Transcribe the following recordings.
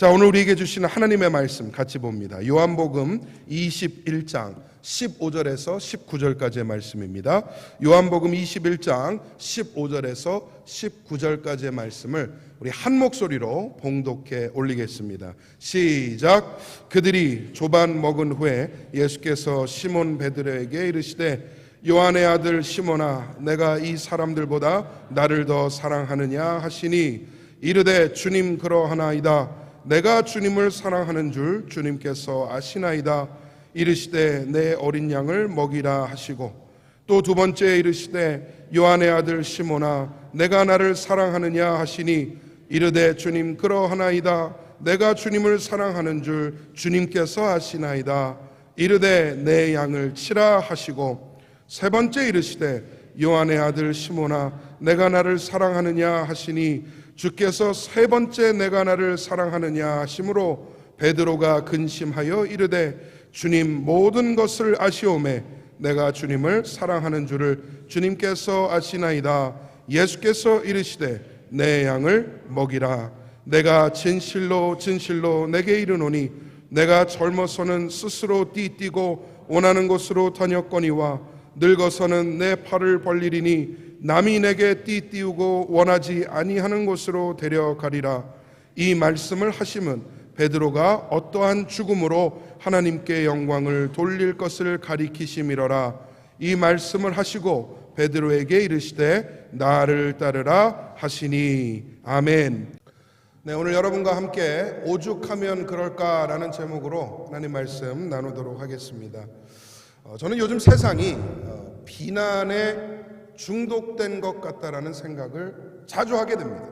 자, 오늘 우리에게 주시는 하나님의 말씀 같이 봅니다. 요한복음 21장 15절에서 19절까지의 말씀입니다. 요한복음 21장 15절에서 19절까지의 말씀을 우리 한 목소리로 봉독해 올리겠습니다. 시작. 그들이 조반 먹은 후에 예수께서 시몬 베드로에게 이르시되 요한의 아들 시몬아, 내가 이 사람들보다 나를 더 사랑하느냐 하시니 이르되 주님 그러하나이다. 내가 주님을 사랑하는 줄 주님께서 아시나이다. 이르시되 내 어린 양을 먹이라 하시고 또 두 번째 이르시되 요한의 아들 시몬아, 내가 나를 사랑하느냐 하시니 이르되 주님 그러하나이다. 내가 주님을 사랑하는 줄 주님께서 아시나이다. 이르되 내 양을 치라 하시고 세 번째 이르시되 요한의 아들 시몬아, 내가 나를 사랑하느냐 하시니 주께서 세 번째 내가 나를 사랑하느냐 하심으로 베드로가 근심하여 이르되 주님 모든 것을 아시오매 내가 주님을 사랑하는 줄을 주님께서 아시나이다. 예수께서 이르시되 내 양을 먹이라. 내가 진실로 진실로 내게 이르노니 내가 젊어서는 스스로 띠뛰고 원하는 곳으로 다녔거니와 늙어서는 내 팔을 벌리리니 남이 내게 띠띠우고 원하지 아니하는 곳으로 데려가리라. 이 말씀을 하심은 베드로가 어떠한 죽음으로 하나님께 영광을 돌릴 것을 가리키심이로라. 이 말씀을 하시고 베드로에게 이르시되 나를 따르라 하시니. 아멘. 네, 오늘 여러분과 함께 오죽하면 그럴까라는 제목으로 하나님 말씀 나누도록 하겠습니다. 저는 요즘 세상이 비난에 중독된 것 같다라는 생각을 자주 하게 됩니다.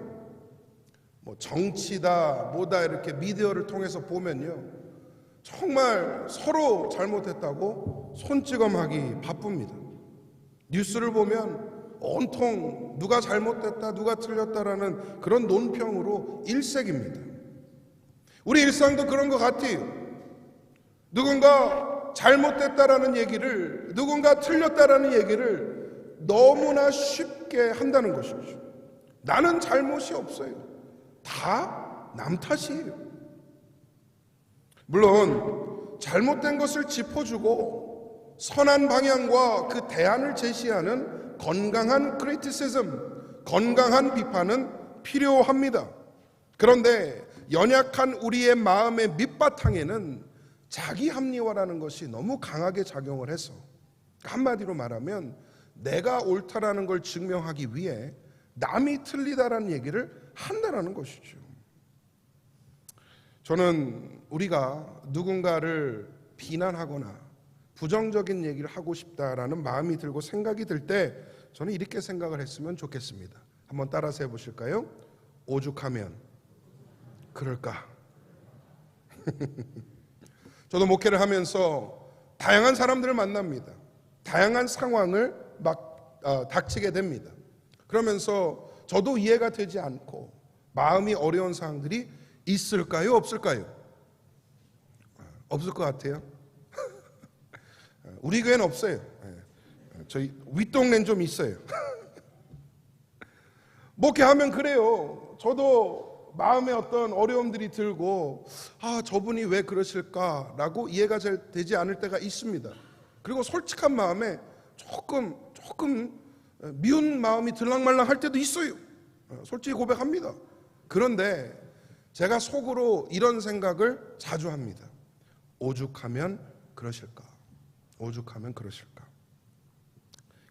뭐 정치다 뭐다 이렇게 미디어를 통해서 보면요, 정말 서로 잘못했다고 손찌검하기 바쁩니다. 뉴스를 보면 온통 누가 잘못됐다 누가 틀렸다라는 그런 논평으로 일색입니다. 우리 일상도 그런 것 같아요. 누군가 잘못됐다라는 얘기를, 누군가 틀렸다라는 얘기를 너무나 쉽게 한다는 것이죠. 나는 잘못이 없어요. 다 남 탓이에요. 물론 잘못된 것을 짚어주고 선한 방향과 그 대안을 제시하는 건강한 크리티시즘, 건강한 비판은 필요합니다. 그런데 연약한 우리의 마음의 밑바탕에는 자기 합리화라는 것이 너무 강하게 작용을 해서, 한마디로 말하면 내가 옳다라는 걸 증명하기 위해 남이 틀리다라는 얘기를 한다라는 것이죠. 저는 우리가 누군가를 비난하거나 부정적인 얘기를 하고 싶다라는 마음이 들고 생각이 들 때 저는 이렇게 생각을 했으면 좋겠습니다. 한번 따라서 해보실까요? 오죽하면 그럴까? 저도 목회를 하면서 다양한 사람들을 만납니다. 다양한 상황을 닥치게 됩니다. 그러면서 저도 이해가 되지 않고 마음이 어려운 사항들이 있을까요? 없을까요? 없을 것 같아요. 우리 교회는 없어요. 저희 윗동네는 좀 있어요. 목회하면 그래요. 저도 마음에 어떤 어려움들이 들고 저분이 왜 그러실까라고 이해가 잘 되지 않을 때가 있습니다. 그리고 솔직한 마음에 조금 미운 마음이 들락말락 할 때도 있어요. 솔직히 고백합니다. 그런데 제가 속으로 이런 생각을 자주 합니다. 오죽하면 그러실까? 오죽하면 그러실까?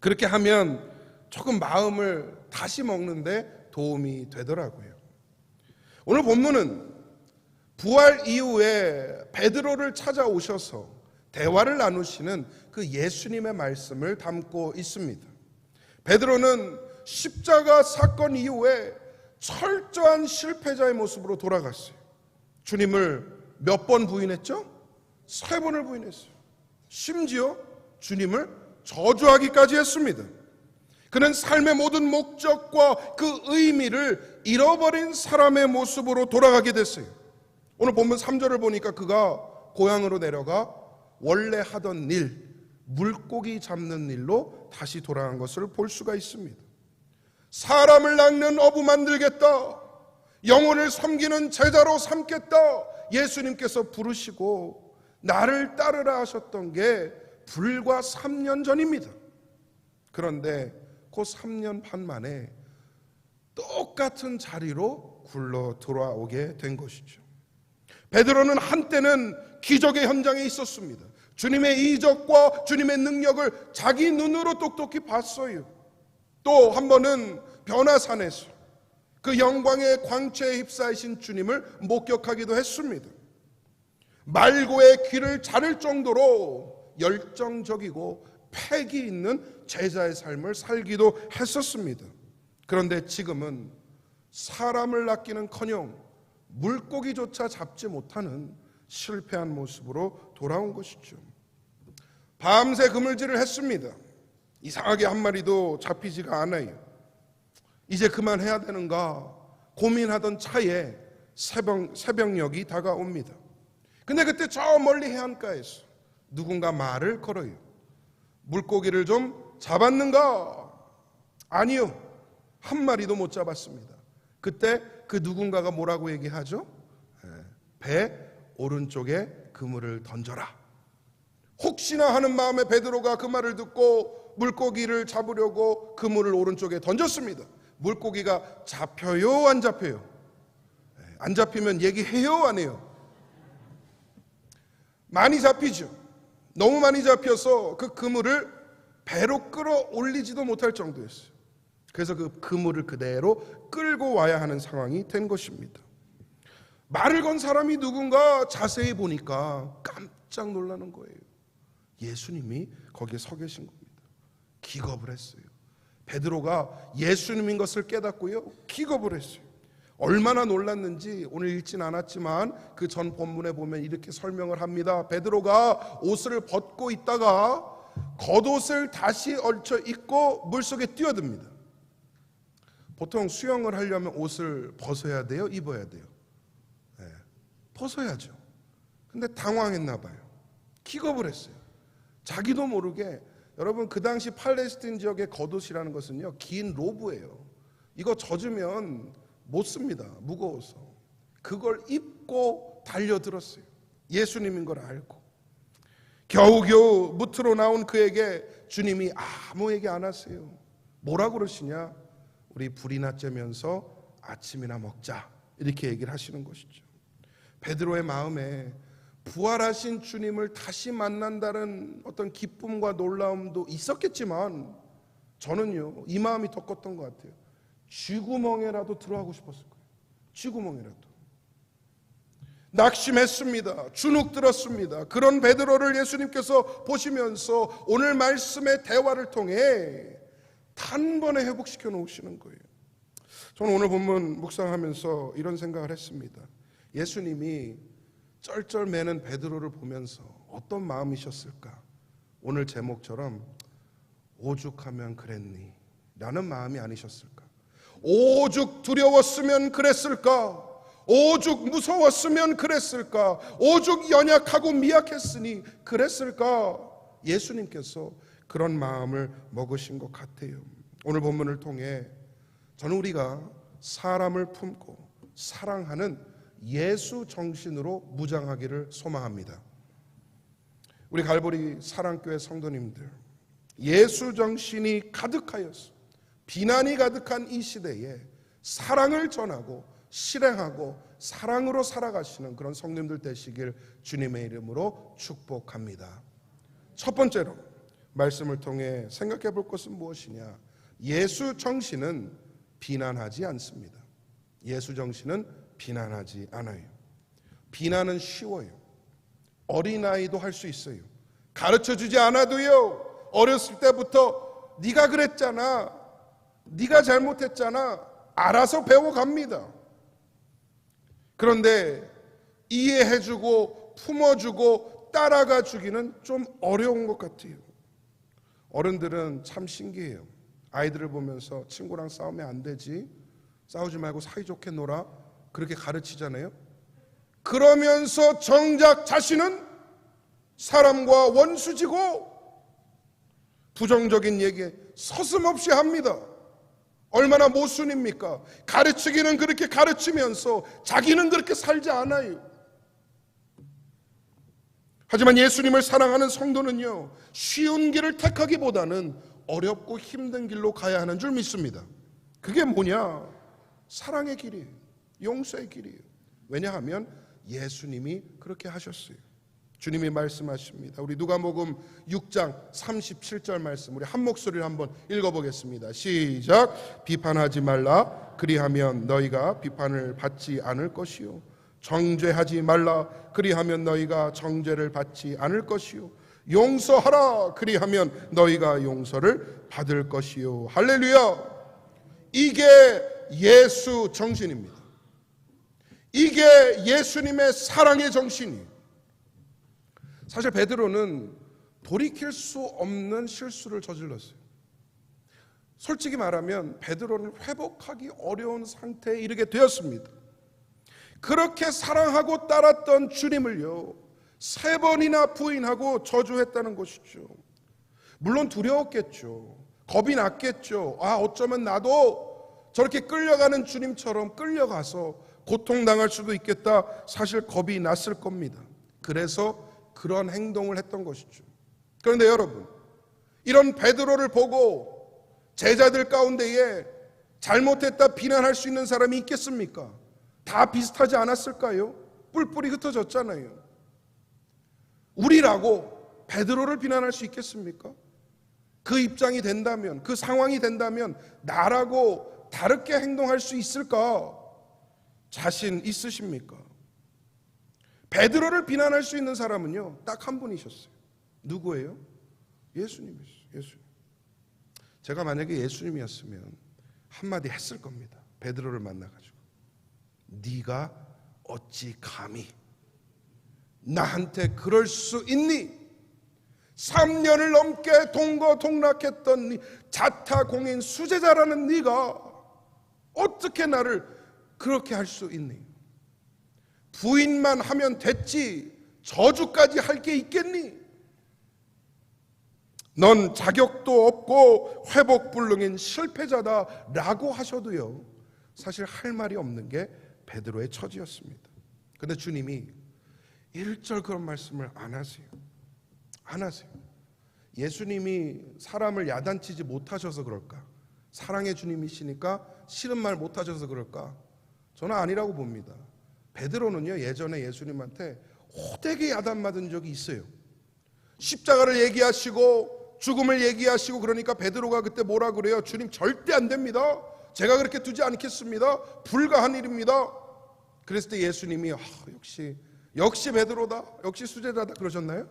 그렇게 하면 조금 마음을 다시 먹는데 도움이 되더라고요. 오늘 본문은 부활 이후에 베드로를 찾아오셔서 대화를 나누시는 그 예수님의 말씀을 담고 있습니다. 베드로는 십자가 사건 이후에 철저한 실패자의 모습으로 돌아갔어요. 주님을 몇 번 부인했죠? 3번을 부인했어요. 심지어 주님을 저주하기까지 했습니다. 그는 삶의 모든 목적과 그 의미를 잃어버린 사람의 모습으로 돌아가게 됐어요. 오늘 본문 3절을 보니까 그가 고향으로 내려가 원래 하던 일, 물고기 잡는 일로 다시 돌아간 것을 볼 수가 있습니다. 사람을 낚는 어부 만들겠다, 영혼을 섬기는 제자로 삼겠다 예수님께서 부르시고 나를 따르라 하셨던 게 불과 3년 전입니다. 그런데 그 3년 반 만에 똑같은 자리로 굴러 돌아오게 된 것이죠. 베드로는 한때는 기적의 현장에 있었습니다. 주님의 이적과 주님의 능력을 자기 눈으로 똑똑히 봤어요. 또 한 번은 변화산에서 그 영광의 광채에 휩싸이신 주님을 목격하기도 했습니다. 말고의 귀를 자를 정도로 열정적이고 패기 있는 제자의 삶을 살기도 했었습니다. 그런데 지금은 사람을 낚기는커녕 물고기조차 잡지 못하는 실패한 모습으로 돌아온 것이죠. 밤새 그물질을 했습니다. 이상하게 한 마리도 잡히지가 않아요. 이제 그만해야 되는가 고민하던 차에 새벽녘이 다가옵니다. 근데 그때 저 멀리 해안가에서 누군가 말을 걸어요. 물고기를 좀 잡았는가? 아니요, 한 마리도 못 잡았습니다. 그때 그 누군가가 뭐라고 얘기하죠? 배 오른쪽에 그물을 던져라. 혹시나 하는 마음에 베드로가 그 말을 듣고 물고기를 잡으려고 그물을 오른쪽에 던졌습니다. 물고기가 잡혀요, 안 잡혀요? 안 잡히면 얘기해요, 안 해요? 많이 잡히죠. 너무 많이 잡혀서 그 그물을 배로 끌어올리지도 못할 정도였어요. 그래서 그 그물을 그대로 끌고 와야 하는 상황이 된 것입니다. 말을 건 사람이 누군가 자세히 보니까 깜짝 놀라는 거예요. 예수님이 거기에 서 계신 겁니다. 기겁을 했어요. 베드로가 예수님인 것을 깨닫고요, 기겁을 했어요. 얼마나 놀랐는지 오늘 읽진 않았지만 그 전 본문에 보면 이렇게 설명을 합니다. 베드로가 옷을 벗고 있다가 겉옷을 다시 얽혀 입고 물속에 뛰어듭니다. 보통 수영을 하려면 옷을 벗어야 돼요, 입어야 돼요? 네, 벗어야죠. 근데 당황했나 봐요. 기겁을 했어요. 자기도 모르게. 여러분, 그 당시 팔레스틴 지역의 겉옷이라는 것은요, 긴 로브예요. 이거 젖으면 못 씁니다. 무거워서. 그걸 입고 달려들었어요. 예수님인 걸 알고. 겨우겨우 무트로 나온 그에게 주님이 아무 얘기 안 하세요. 뭐라고 그러시냐? 우리 불이나 쬐면서 아침이나 먹자, 이렇게 얘기를 하시는 것이죠. 베드로의 마음에 부활하신 주님을 다시 만난다는 어떤 기쁨과 놀라움도 있었겠지만 저는요, 이 마음이 더 컸던 것 같아요. 쥐구멍에라도 들어가고 싶었을 거예요. 쥐구멍에라도. 낙심했습니다. 주눅 들었습니다. 그런 베드로를 예수님께서 보시면서 오늘 말씀의 대화를 통해 단번에 회복시켜 놓으시는 거예요. 저는 오늘 본문 묵상하면서 이런 생각을 했습니다. 예수님이 쩔쩔매는 베드로를 보면서 어떤 마음이셨을까? 오늘 제목처럼 오죽하면 그랬니? 라는 마음이 아니셨을까? 오죽 두려웠으면 그랬을까? 오죽 무서웠으면 그랬을까? 오죽 연약하고 미약했으니 그랬을까? 예수님께서 그런 마음을 먹으신 것 같아요. 오늘 본문을 통해 저는 우리가 사람을 품고 사랑하는 예수 정신으로 무장하기를 소망합니다. 우리 갈보리 사랑교회 성도님들, 예수 정신이 가득하여서 비난이 가득한 이 시대에 사랑을 전하고 실행하고 사랑으로 살아가시는 그런 성도님들 되시길 주님의 이름으로 축복합니다. 첫 번째로 말씀을 통해 생각해 볼 것은 무엇이냐? 예수 정신은 비난하지 않습니다. 예수 정신은 비난하지 않아요. 비난은 쉬워요. 어린아이도 할 수 있어요. 가르쳐주지 않아도요, 어렸을 때부터 네가 그랬잖아, 네가 잘못했잖아, 알아서 배워갑니다. 그런데 이해해주고 품어주고 따라가 주기는 좀 어려운 것 같아요. 어른들은 참 신기해요. 아이들을 보면서 친구랑 싸우면 안 되지, 싸우지 말고 사이좋게 놀아, 그렇게 가르치잖아요. 그러면서 정작 자신은 사람과 원수지고 부정적인 얘기 서슴없이 합니다. 얼마나 모순입니까? 가르치기는 그렇게 가르치면서 자기는 그렇게 살지 않아요. 하지만 예수님을 사랑하는 성도는요, 쉬운 길을 택하기보다는 어렵고 힘든 길로 가야 하는 줄 믿습니다. 그게 뭐냐? 사랑의 길이에요. 용서의 길이에요. 왜냐하면 예수님이 그렇게 하셨어요. 주님이 말씀하십니다. 우리 누가복음 6장 37절 말씀, 우리 한 목소리를 한번 읽어보겠습니다. 시작. 비판하지 말라. 그리하면 너희가 비판을 받지 않을 것이요. 정죄하지 말라. 그리하면 너희가 정죄를 받지 않을 것이요. 용서하라. 그리하면 너희가 용서를 받을 것이요. 할렐루야. 이게 예수 정신입니다. 이게 예수님의 사랑의 정신이에요. 사실 베드로는 돌이킬 수 없는 실수를 저질렀어요. 솔직히 말하면 베드로는 회복하기 어려운 상태에 이르게 되었습니다. 그렇게 사랑하고 따랐던 주님을요, 3번이나 부인하고 저주했다는 것이죠. 물론 두려웠겠죠. 겁이 났겠죠. 어쩌면 나도 저렇게 끌려가는 주님처럼 끌려가서 고통당할 수도 있겠다. 사실 겁이 났을 겁니다. 그래서 그런 행동을 했던 것이죠. 그런데 여러분, 이런 베드로를 보고 제자들 가운데에 잘못했다 비난할 수 있는 사람이 있겠습니까? 다 비슷하지 않았을까요? 뿔뿔이 흩어졌잖아요. 우리라고 베드로를 비난할 수 있겠습니까? 그 입장이 된다면, 그 상황이 된다면 나라고 다르게 행동할 수 있을까? 자신 있으십니까? 베드로를 비난할 수 있는 사람은요, 딱 한 분이셨어요. 누구예요? 예수님이었어요. 예수님. 제가 만약에 예수님이었으면 한마디 했을 겁니다. 베드로를 만나가지고, 네가 어찌 감히 나한테 그럴 수 있니? 3년을 넘게 동거동락했던 자타공인 수제자라는 네가 어떻게 나를 그렇게 할 수 있니? 부인만 하면 됐지 저주까지 할 게 있겠니? 넌 자격도 없고 회복불능인 실패자다 라고 하셔도요, 사실 할 말이 없는 게 베드로의 처지였습니다. 그런데 주님이 1절 그런 말씀을 안 하세요. 안 하세요. 예수님이 사람을 야단치지 못하셔서 그럴까? 사랑의 주님이시니까 싫은 말 못하셔서 그럴까? 저는 아니라고 봅니다. 베드로는요, 예전에 예수님한테 호되게 야단맞은 적이 있어요. 십자가를 얘기하시고 죽음을 얘기하시고 그러니까 베드로가 그때 뭐라 그래요? 주님 절대 안 됩니다. 제가 그렇게 두지 않겠습니다. 불가한 일입니다. 그랬을 때 예수님이 역시 베드로다, 역시 수제자다 그러셨나요?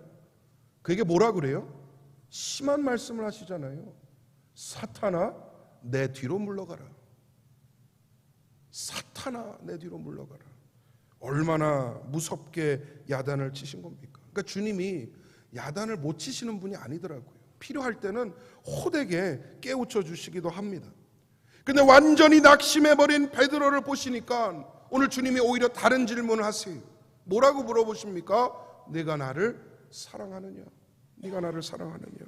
그게 뭐라 그래요? 심한 말씀을 하시잖아요. 사탄아 내 뒤로 물러가라. 사탄아 내 뒤로 물러가라. 얼마나 무섭게 야단을 치신 겁니까? 그러니까 주님이 야단을 못 치시는 분이 아니더라고요. 필요할 때는 호되게 깨우쳐 주시기도 합니다. 그런데 완전히 낙심해버린 베드로를 보시니까 오늘 주님이 오히려 다른 질문을 하세요. 뭐라고 물어보십니까? 네가 나를 사랑하느냐? 네가 나를 사랑하느냐?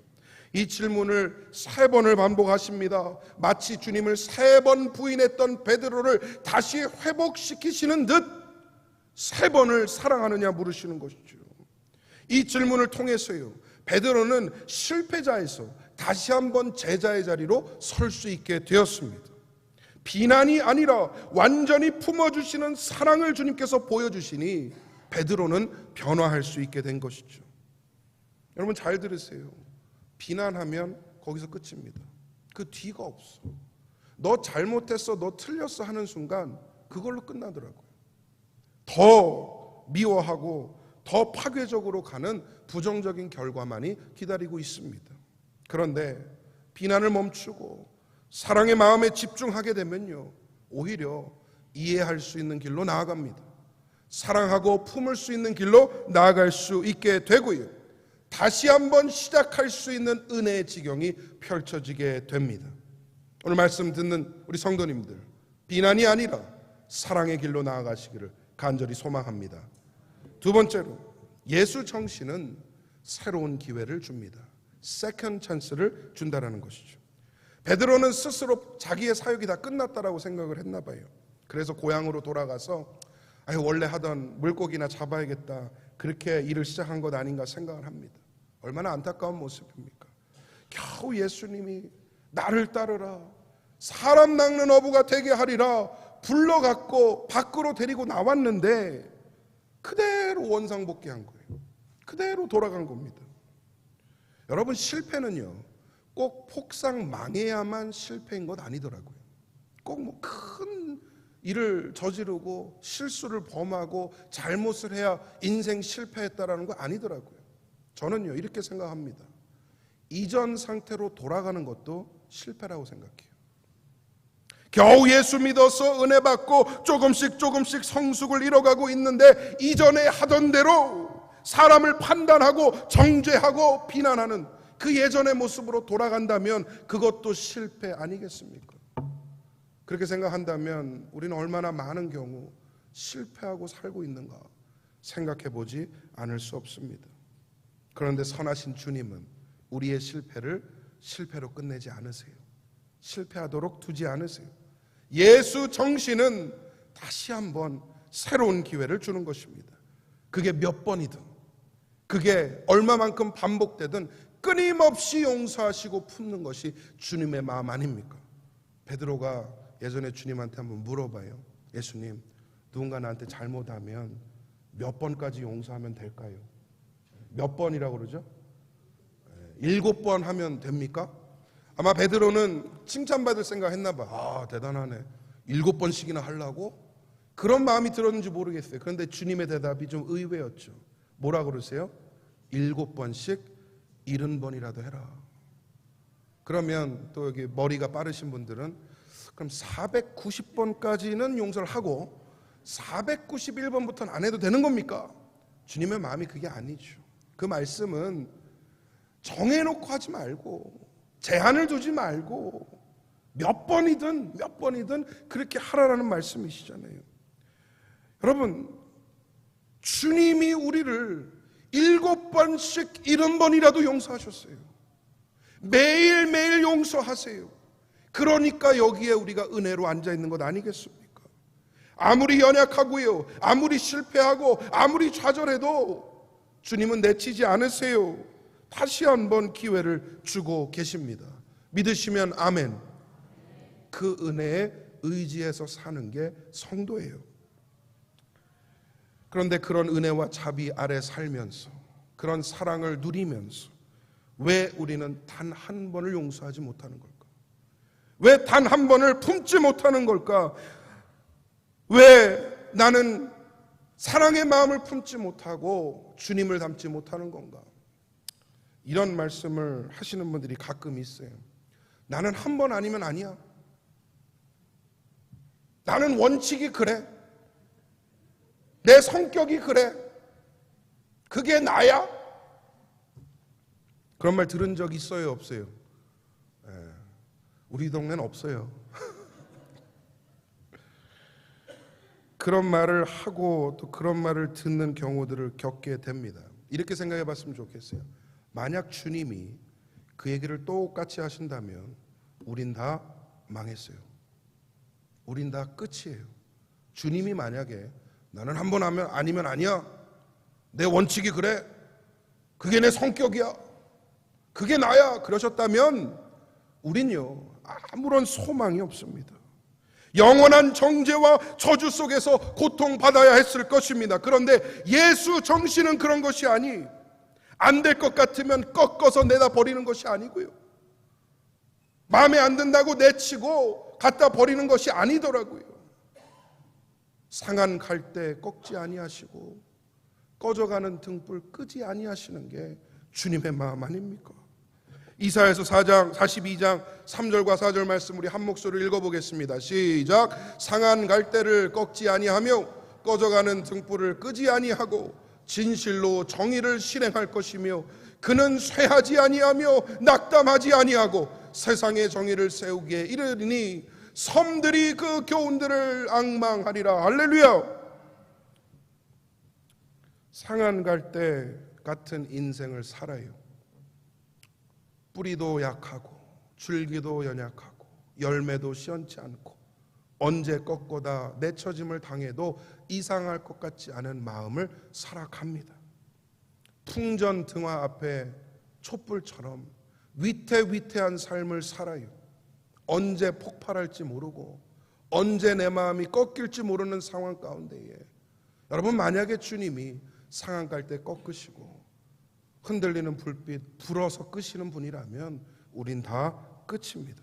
이 질문을 3번을 반복하십니다. 마치 주님을 3번 부인했던 베드로를 다시 회복시키시는 듯 3번을 사랑하느냐 물으시는 것이죠. 이 질문을 통해서요, 베드로는 실패자에서 다시 한번 제자의 자리로 설 수 있게 되었습니다. 비난이 아니라 완전히 품어주시는 사랑을 주님께서 보여주시니 베드로는 변화할 수 있게 된 것이죠. 여러분 잘 들으세요. 비난하면 거기서 끝입니다. 그 뒤가 없어. 너 잘못했어, 너 틀렸어 하는 순간 그걸로 끝나더라고요. 더 미워하고 더 파괴적으로 가는 부정적인 결과만이 기다리고 있습니다. 그런데 비난을 멈추고 사랑의 마음에 집중하게 되면요, 오히려 이해할 수 있는 길로 나아갑니다. 사랑하고 품을 수 있는 길로 나아갈 수 있게 되고요, 다시 한번 시작할 수 있는 은혜의 지경이 펼쳐지게 됩니다. 오늘 말씀 듣는 우리 성도님들, 비난이 아니라 사랑의 길로 나아가시기를 간절히 소망합니다. 두 번째로, 예수 정신은 새로운 기회를 줍니다. 세컨드 찬스를 준다라는 것이죠. 베드로는 스스로 자기의 사역이 다 끝났다라고 생각을 했나 봐요. 그래서 고향으로 돌아가서 원래 하던 물고기나 잡아야겠다, 그렇게 일을 시작한 것 아닌가 생각을 합니다. 얼마나 안타까운 모습입니까? 겨우 예수님이 나를 따르라, 사람 낚는 어부가 되게 하리라 불러갖고 밖으로 데리고 나왔는데 그대로 원상복귀한 거예요. 그대로 돌아간 겁니다. 여러분, 실패는요 꼭 폭삭 망해야만 실패인 것 아니더라고요. 꼭 뭐 큰 일을 저지르고 실수를 범하고 잘못을 해야 인생 실패했다라는 거 아니더라고요. 저는요 이렇게 생각합니다. 이전 상태로 돌아가는 것도 실패라고 생각해요. 겨우 예수 믿어서 은혜 받고 조금씩 성숙을 이뤄가고 있는데 이전에 하던 대로 사람을 판단하고 정죄하고 비난하는 그 예전의 모습으로 돌아간다면 그것도 실패 아니겠습니까? 그렇게 생각한다면 우리는 얼마나 많은 경우 실패하고 살고 있는가 생각해 보지 않을 수 없습니다. 그런데 선하신 주님은 우리의 실패를 실패로 끝내지 않으세요. 실패하도록 두지 않으세요. 예수 정신은 다시 한번 새로운 기회를 주는 것입니다. 그게 몇 번이든, 그게 얼마만큼 반복되든 끊임없이 용서하시고 품는 것이 주님의 마음 아닙니까? 베드로가 예전에 주님한테 한번 물어봐요. 예수님, 누군가 나한테 잘못하면 몇 번까지 용서하면 될까요? 몇 번이라고 그러죠? 7번 하면 됩니까? 아마 베드로는 칭찬받을 생각했나 봐. 대단하네. 7번씩이나 하려고? 그런 마음이 들었는지 모르겠어요. 그런데 주님의 대답이 좀 의외였죠. 뭐라 그러세요? 7번씩 70번이라도 해라. 그러면 또 여기 머리가 빠르신 분들은 그럼 490번까지는 용서를 하고 491번부터는 안 해도 되는 겁니까? 주님의 마음이 그게 아니죠. 그 말씀은 정해놓고 하지 말고 제한을 두지 말고 몇 번이든 그렇게 하라라는 말씀이시잖아요. 여러분, 주님이 우리를 7번씩 70번이라도 용서하셨어요. 매일매일 용서하세요. 그러니까 여기에 우리가 은혜로 앉아있는 것 아니겠습니까? 아무리 연약하고요, 아무리 실패하고 아무리 좌절해도 주님은 내치지 않으세요. 다시 한번 기회를 주고 계십니다. 믿으시면 아멘. 그 은혜에 의지해서 사는 게 성도예요. 그런데 그런 은혜와 자비 아래 살면서, 그런 사랑을 누리면서 왜 우리는 단 한 번을 용서하지 못하는 걸까? 왜 단 한 번을 품지 못하는 걸까? 왜 나는 사랑의 마음을 품지 못하고 주님을 닮지 못하는 건가? 이런 말씀을 하시는 분들이 가끔 있어요. 나는 한 번 아니면 아니야. 나는 원칙이 그래. 내 성격이 그래. 그게 나야? 그런 말 들은 적 있어요, 없어요? 우리 동네는 없어요. 그런 말을 하고 또 그런 말을 듣는 경우들을 겪게 됩니다. 이렇게 생각해 봤으면 좋겠어요. 만약 주님이 그 얘기를 똑같이 하신다면 우린 다 망했어요. 우린 다 끝이에요. 주님이 만약에 나는 한 번 하면 아니면 아니야, 내 원칙이 그래, 그게 내 성격이야, 그게 나야, 그러셨다면 우린요 아무런 소망이 없습니다. 영원한 정죄와 저주 속에서 고통받아야 했을 것입니다. 그런데 예수 정신은 그런 것이 아니, 안 될 것 같으면 꺾어서 내다 버리는 것이 아니고요, 마음에 안 든다고 내치고 갖다 버리는 것이 아니더라고요. 상한 갈대 꺾지 아니하시고 꺼져가는 등불 끄지 아니하시는 게 주님의 마음 아닙니까? 이사야서 4장 42장 3절과 4절 말씀 우리 한 목소리로 읽어보겠습니다. 시작. 상한 갈대를 꺾지 아니하며 꺼져가는 등불을 끄지 아니하고 진실로 정의를 실행할 것이며 그는 쇠하지 아니하며 낙담하지 아니하고 세상의 정의를 세우기에 이르리니 섬들이 그 교훈들을 앙망하리라. 할렐루야. 상한 갈대 같은 인생을 살아요. 뿌리도 약하고 줄기도 연약하고 열매도 시원치 않고 언제 꺾고다 내처짐을 당해도 이상할 것 같지 않은 마음을 살아갑니다. 풍전 등화 앞에 촛불처럼 위태위태한 삶을 살아요. 언제 폭발할지 모르고 언제 내 마음이 꺾일지 모르는 상황 가운데에 여러분, 만약에 주님이 상한 갈 때 꺾으시고 흔들리는 불빛 불어서 끄시는 분이라면 우린 다 끝입니다.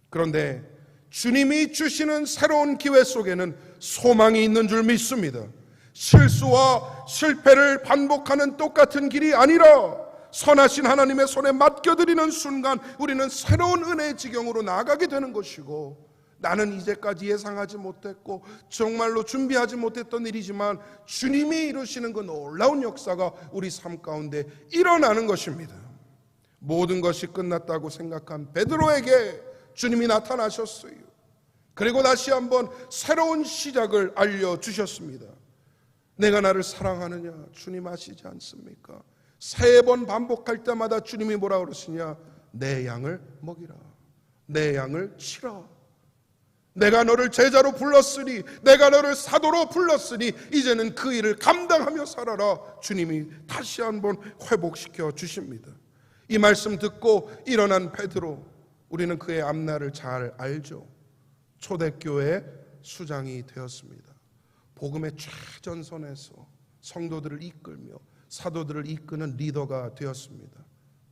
그런데 주님이 주시는 새로운 기회 속에는 소망이 있는 줄 믿습니다. 실수와 실패를 반복하는 똑같은 길이 아니라 선하신 하나님의 손에 맡겨드리는 순간 우리는 새로운 은혜의 지경으로 나아가게 되는 것이고, 나는 이제까지 예상하지 못했고 정말로 준비하지 못했던 일이지만 주님이 이루시는 그 놀라운 역사가 우리 삶 가운데 일어나는 것입니다. 모든 것이 끝났다고 생각한 베드로에게 주님이 나타나셨어요. 그리고 다시 한번 새로운 시작을 알려주셨습니다. 내가 나를 사랑하느냐 주님 아시지 않습니까? 3번 반복할 때마다 주님이 뭐라 그러시냐? 내 양을 먹이라, 내 양을 치라. 내가 너를 제자로 불렀으니, 내가 너를 사도로 불렀으니 이제는 그 일을 감당하며 살아라. 주님이 다시 한번 회복시켜 주십니다. 이 말씀 듣고 일어난 베드로, 우리는 그의 앞날을 잘 알죠. 초대교회 수장이 되었습니다. 복음의 최전선에서 성도들을 이끌며 사도들을 이끄는 리더가 되었습니다.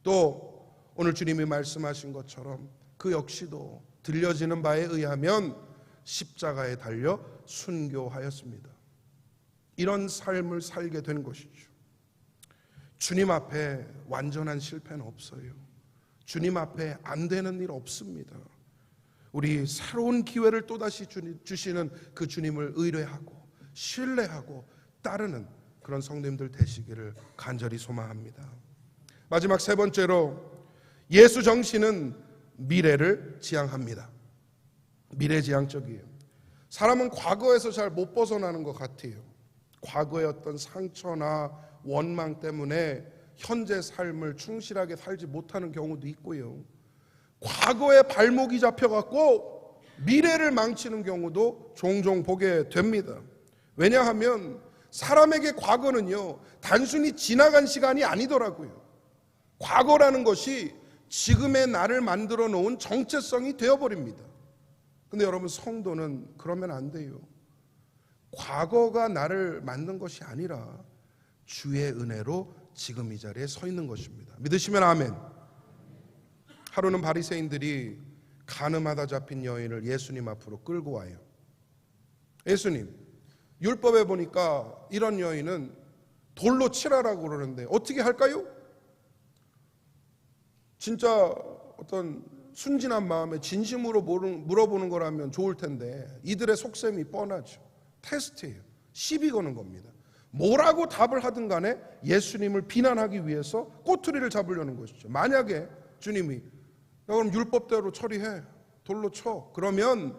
또 오늘 주님이 말씀하신 것처럼 그 역시도 들려지는 바에 의하면 십자가에 달려 순교하였습니다. 이런 삶을 살게 된 것이죠. 주님 앞에 완전한 실패는 없어요. 주님 앞에 안 되는 일 없습니다. 우리 새로운 기회를 또다시 주시는 그 주님을 의뢰하고 신뢰하고 따르는 그런 성도님들 되시기를 간절히 소망합니다. 마지막 3번째로, 예수 정신은 미래를 지향합니다. 미래지향적이에요. 사람은 과거에서 잘 못 벗어나는 것 같아요. 과거의 어떤 상처나 원망 때문에 현재 삶을 충실하게 살지 못하는 경우도 있고요. 과거에 발목이 잡혀갖고 미래를 망치는 경우도 종종 보게 됩니다. 왜냐하면 사람에게 과거는요, 단순히 지나간 시간이 아니더라고요. 과거라는 것이 지금의 나를 만들어 놓은 정체성이 되어버립니다. 근데 여러분, 성도는 그러면 안 돼요. 과거가 나를 만든 것이 아니라 주의 은혜로 지금 이 자리에 서 있는 것입니다. 믿으시면 아멘. 하루는 바리새인들이 간음하다 잡힌 여인을 예수님 앞으로 끌고 와요. 예수님, 율법에 보니까 이런 여인은 돌로 치라라고 그러는데 어떻게 할까요? 진짜 어떤 순진한 마음에 진심으로 물어보는 거라면 좋을 텐데 이들의 속셈이 뻔하죠. 테스트예요. 시비 거는 겁니다. 뭐라고 답을 하든 간에 예수님을 비난하기 위해서 꼬투리를 잡으려는 것이죠. 만약에 주님이 야, 그럼 율법대로 처리해, 돌로 쳐, 그러면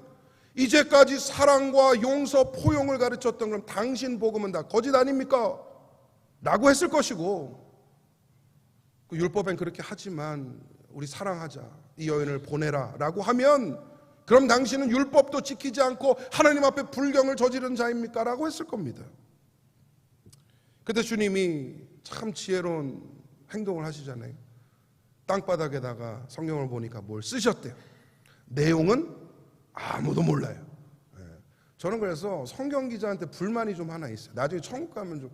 이제까지 사랑과 용서, 포용을 가르쳤던 그럼 당신 복음은 다 거짓 아닙니까? 라고 했을 것이고, 그 율법엔 그렇게 하지만 우리 사랑하자, 이 여인을 보내라 라고 하면 그럼 당신은 율법도 지키지 않고 하나님 앞에 불경을 저지른 자입니까? 라고 했을 겁니다. 그때 주님이 참 지혜로운 행동을 하시잖아요. 땅바닥에다가 성경을 보니까 뭘 쓰셨대요. 내용은 아무도 몰라요. 저는 그래서 성경 기자한테 불만이 좀 하나 있어요. 나중에 천국 가면 좀,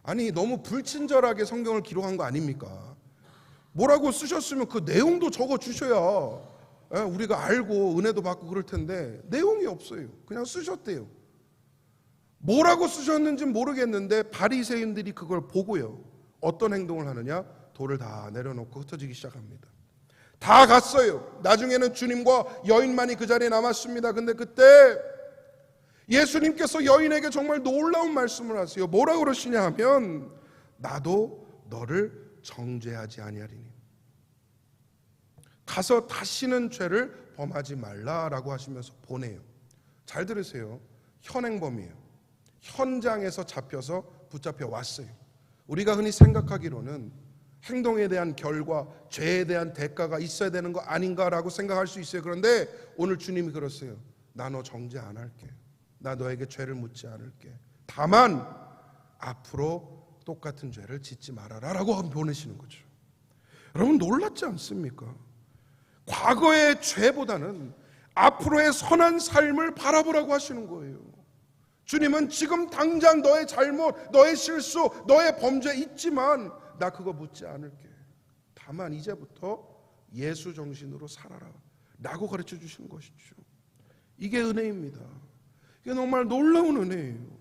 아니 너무 불친절하게 성경을 기록한 거 아닙니까? 뭐라고 쓰셨으면 그 내용도 적어 주셔야 우리가 알고 은혜도 받고 그럴 텐데 내용이 없어요. 그냥 쓰셨대요. 뭐라고 쓰셨는지는 모르겠는데 바리새인들이 그걸 보고요, 어떤 행동을 하느냐? 돌을 다 내려놓고 흩어지기 시작합니다. 다 갔어요. 나중에는 주님과 여인만이 그 자리에 남았습니다. 근데 그때 예수님께서 여인에게 정말 놀라운 말씀을 하세요. 뭐라고 그러시냐 하면 나도 너를 정죄하지 아니하리니 가서 다시는 죄를 범하지 말라라고 하시면서 보내요. 잘 들으세요. 현행범이에요. 현장에서 잡혀서 붙잡혀 왔어요. 우리가 흔히 생각하기로는 행동에 대한 결과, 죄에 대한 대가가 있어야 되는 거 아닌가라고 생각할 수 있어요. 그런데 오늘 주님이 그러세요. 나 너 정죄 안 할게. 나 너에게 죄를 묻지 않을게. 다만 앞으로 똑같은 죄를 짓지 말아라 라고 보내시는 거죠. 여러분 놀랍지 않습니까? 과거의 죄보다는 앞으로의 선한 삶을 바라보라고 하시는 거예요. 주님은 지금 당장 너의 잘못, 너의 실수, 너의 범죄 있지만 나 그거 묻지 않을게. 다만 이제부터 예수 정신으로 살아라 라고 가르쳐 주시는 것이죠. 이게 은혜입니다. 이게 정말 놀라운 은혜예요.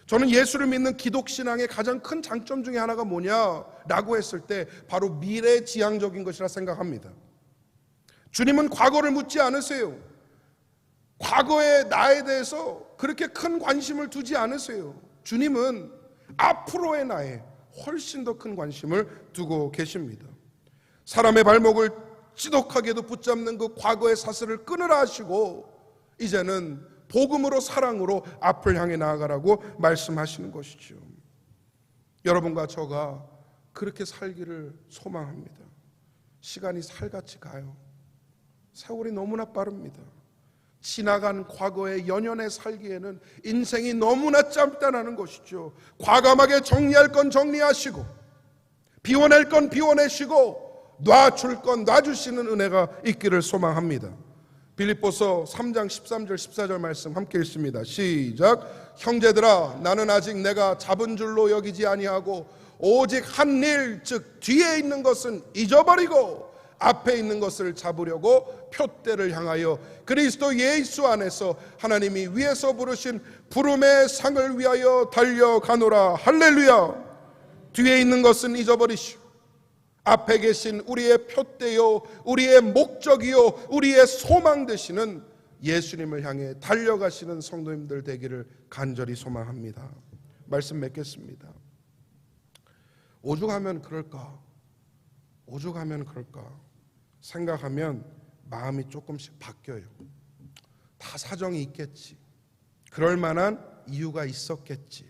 저는 예수를 믿는 기독신앙의 가장 큰 장점 중에 하나가 뭐냐라고 했을 때 바로 미래지향적인 것이라 생각합니다. 주님은 과거를 묻지 않으세요. 과거의 나에 대해서 그렇게 큰 관심을 두지 않으세요. 주님은 앞으로의 나에 훨씬 더 큰 관심을 두고 계십니다. 사람의 발목을 지독하게도 붙잡는 그 과거의 사슬을 끊으라 하시고 이제는 복음으로 사랑으로 앞을 향해 나아가라고 말씀하시는 것이죠. 여러분과 저가 그렇게 살기를 소망합니다. 시간이 살같이 가요. 세월이 너무나 빠릅니다. 지나간 과거의 연연해 살기에는 인생이 너무나 짧다는 것이죠. 과감하게 정리할 건 정리하시고 비워낼 건 비워내시고 놔줄 건 놔주시는 은혜가 있기를 소망합니다. 빌립보서 3장 13절 14절 말씀 함께 읽습니다. 시작. 형제들아 나는 아직 내가 잡은 줄로 여기지 아니하고 오직 한 일 즉 뒤에 있는 것은 잊어버리고 앞에 있는 것을 잡으려고 표대를 향하여 그리스도 예수 안에서 하나님이 위에서 부르신 부름의 상을 위하여 달려가노라. 할렐루야. 뒤에 있는 것은 잊어버리시오. 앞에 계신 우리의 표대요, 우리의 목적이요, 우리의 소망 되시는 예수님을 향해 달려가시는 성도님들 되기를 간절히 소망합니다. 말씀 맺겠습니다. 오죽하면 그럴까? 오죽하면 그럴까? 생각하면 마음이 조금씩 바뀌어요. 다 사정이 있겠지. 그럴 만한 이유가 있었겠지.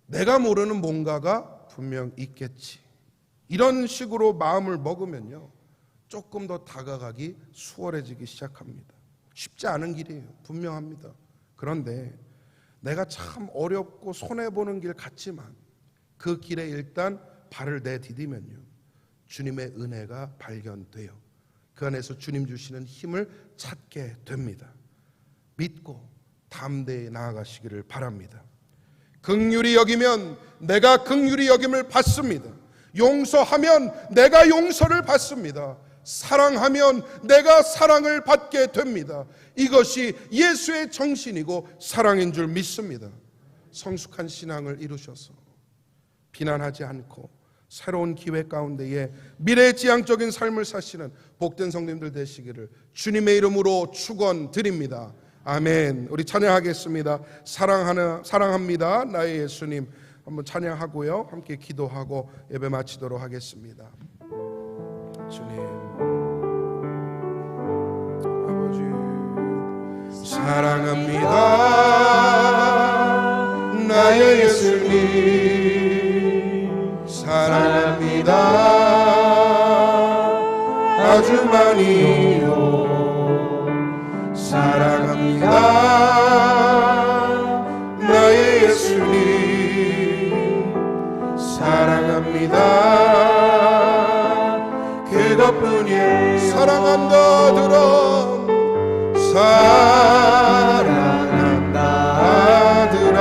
내가 모르는 뭔가가 분명 있겠지. 이런 식으로 마음을 먹으면요 조금 더 다가가기 수월해지기 시작합니다. 쉽지 않은 길이에요. 분명합니다. 그런데 내가 참 어렵고 손해보는 길 같지만 그 길에 일단 발을 내디디면요 주님의 은혜가 발견돼요. 그 안에서 주님 주시는 힘을 찾게 됩니다. 믿고 담대히 나아가시기를 바랍니다. 긍휼히 여기면 내가 긍휼히 여김을 받습니다. 용서하면 내가 용서를 받습니다. 사랑하면 내가 사랑을 받게 됩니다. 이것이 예수의 정신이고 사랑인 줄 믿습니다. 성숙한 신앙을 이루셔서 비난하지 않고 새로운 기회 가운데에 미래지향적인 삶을 사시는 복된 성도님들 되시기를 주님의 이름으로 축원드립니다. 아멘. 우리 찬양하겠습니다. 사랑합니다 나의 예수님. 한번 찬양하고요 함께 기도하고 예배 마치도록 하겠습니다. 주님 아버지 사랑합니다 나의 예수님. 사랑합니다 아주 많이요. 사랑합니다 나의 예수님. 사랑합니다 그것뿐이에요. 사랑한다 들어 사랑한다 들어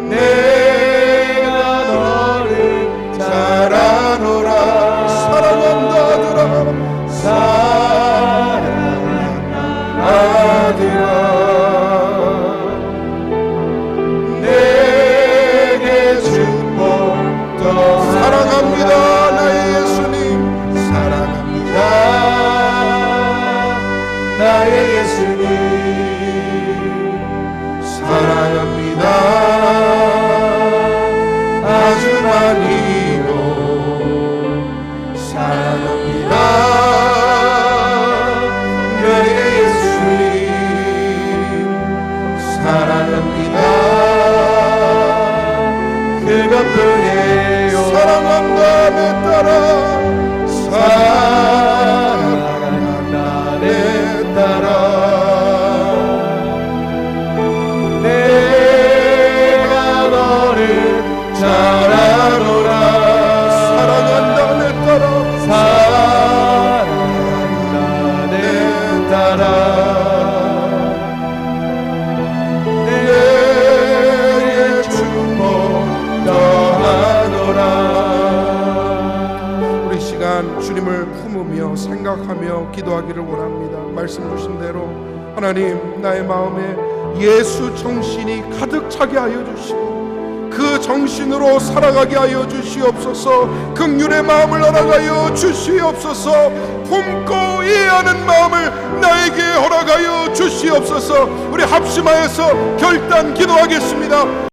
내가 너를 잘 아노라. 사랑한다 들어 사랑한다 들어 사랑합니다 나의 예수님. 사랑합니다 나의 예수님. 사랑합니다 아주 많이요. 사랑합니다 나의 예수님. 사랑합니다 그가 충분해요. 사랑한다 내 딸아 사랑한다 내 딸아 내가 너를 잘 알아노라. 사랑한다 내 딸아 사랑한다 내 딸아 내게 축복 더하노라. 우리 시간 주님을 품으며 생각하며 기도하기를 원합니다. 말씀 주신 대로 하나님 나의 마음에 예수 정신이 가득 차게 하여 주시고 그 정신으로 살아가게 하여 주시옵소서. 긍휼의 마음을 알아가여 주시옵소서. 품고 이해하는 마음을 나에게 허락하여 주시옵소서. 우리 합심하여서 결단 기도하겠습니다.